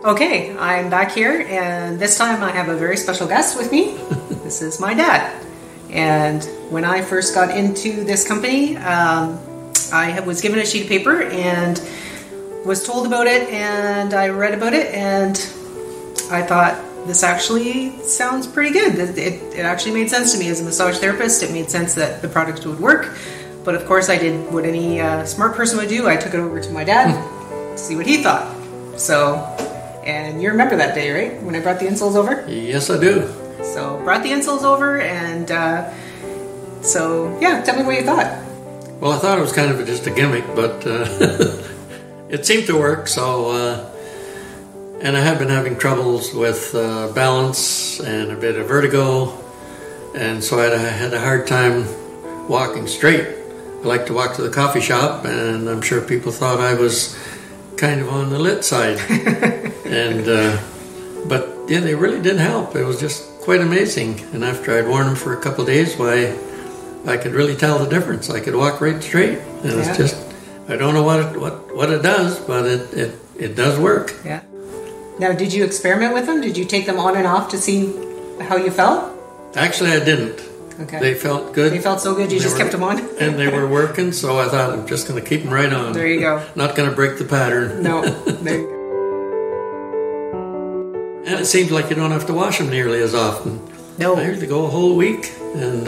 Okay, I'm back here, and this time I have a very special guest with me. This is my dad. And when I first got into this company, I was given a sheet of paper and was told about it, and I read about it, and I thought, this actually sounds pretty good. It actually made sense to me as a massage therapist. It made sense that the product would work. But of course, I did what any smart person would do. I took it over to my dad to see what he thought. So, and you remember that day, right? When I brought the insoles over? Yes, I do. So, brought the insoles over, and so, yeah, tell me what you thought. Well, I thought it was kind of just a gimmick, but it seemed to work, so... and I have been having troubles with balance and a bit of vertigo, and so I had a hard time walking straight. I like to walk to the coffee shop, and I'm sure people thought I was kind of on the lit side. And but yeah, they really did help. It was just quite amazing. And after I'd worn them for a couple of days, why, I could really tell the difference. I could walk right straight, and it's just, I don't know what it does, but it does work. Yeah. Now, did you experiment with them? Did you take them on and off to see how you felt? Actually, I didn't. Okay. They felt good. They felt so good, you just kept them on? And they were working, so I thought, I'm just going to keep them right on. There you go. Not going to break the pattern. No. There you go. And it seems like you don't have to wash them nearly as often. No. I usually go a whole week, and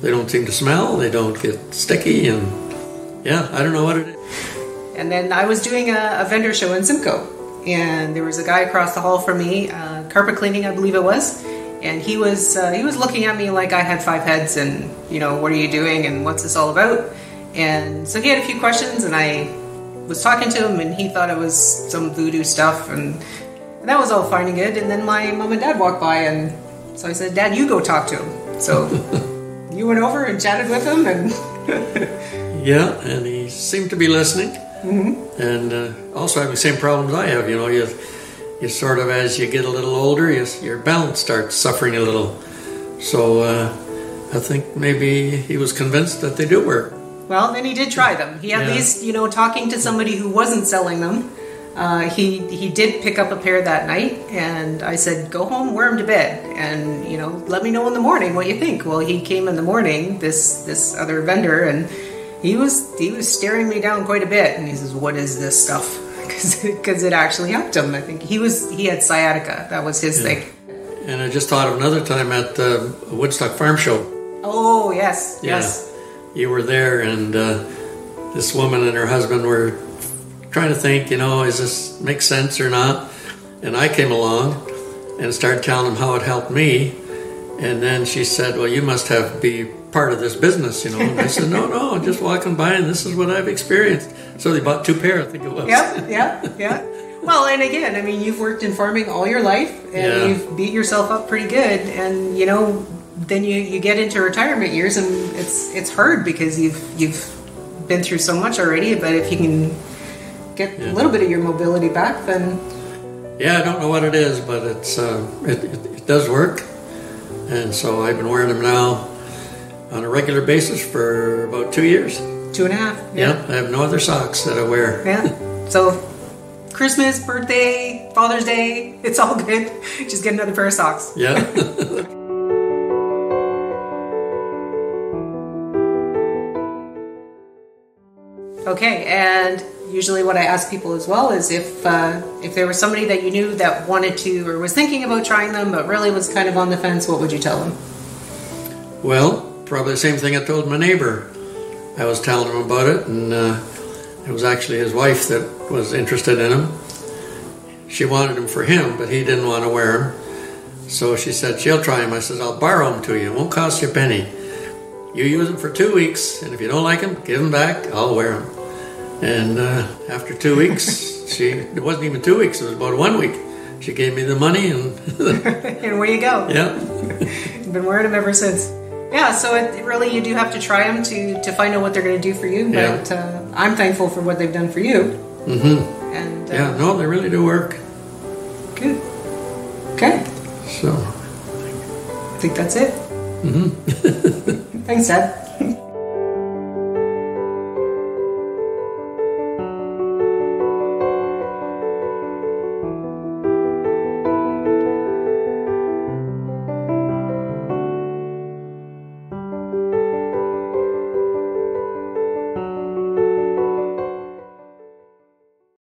they don't seem to smell. They don't get sticky, and yeah, I don't know what it is. And then I was doing a vendor show in Simcoe. And there was a guy across the hall from me, carpet cleaning, I believe it was. And he was looking at me like I had 5 heads, and what are you doing, and what's this all about? And so he had a few questions, and I was talking to him, and he thought it was some voodoo stuff, and that was all fine and good. And then my mom and dad walked by, and so I said, "Dad, you go talk to him." So you went over and chatted with him, and yeah, and he seemed to be listening. Mm-hmm. And also having the same problems I have. You sort of, as you get a little older, your balance starts suffering a little. So I think maybe he was convinced that they do work. Well, then he did try them. He at least, talking to somebody who wasn't selling them, he did pick up a pair that night, and I said, go home, wear them to bed, and let me know in the morning what you think. Well, he came in the morning, this other vendor, and he was staring me down quite a bit, and he says, "What is this stuff?" Because it actually helped him. I think he had sciatica. That was his thing. And I just thought of another time at the Woodstock Farm Show. Oh yes, yes. You were there, and this woman and her husband were trying to think, is this make sense or not? And I came along and started telling them how it helped me, and then she said, "Well, you must be part of this business, And I said, no, I'm just walking by, and this is what I've experienced." So they bought 2 pair, I think it was. Yeah. Well, and again, you've worked in farming all your life, and you've beat yourself up pretty good, and then you get into retirement years, and it's hard because you've been through so much already. But if you can get a little bit of your mobility back, then I don't know what it is, but it does work, and so I've been wearing them now on a regular basis for about 2 years. 2.5. Yeah, I have no other socks that I wear. Yeah. So Christmas, birthday, Father's Day, it's all good. Just get another pair of socks. Yeah. Okay, and usually what I ask people as well is if there was somebody that you knew that wanted to or was thinking about trying them but really was kind of on the fence, what would you tell them? Well, probably the same thing I told my neighbor. I was telling him about it, and it was actually his wife that was interested in him. She wanted him for him, but he didn't want to wear them. So she said she'll try him. I said, "I'll borrow them to you. It won't cost you a penny. You use them for 2 weeks, and if you don't like them, give them back. I'll wear them." And after 2 weeks, it wasn't even 2 weeks, it was about 1 week. She gave me the money, and and away you go. Yeah. You've been wearing them ever since. Yeah, so it really, you do have to try them to find out what they're going to do for you. But I'm thankful for what they've done for you. Mm-hmm. And no, they really do work. Good. Okay. So I think that's it. Mm-hmm. Thanks, Dad.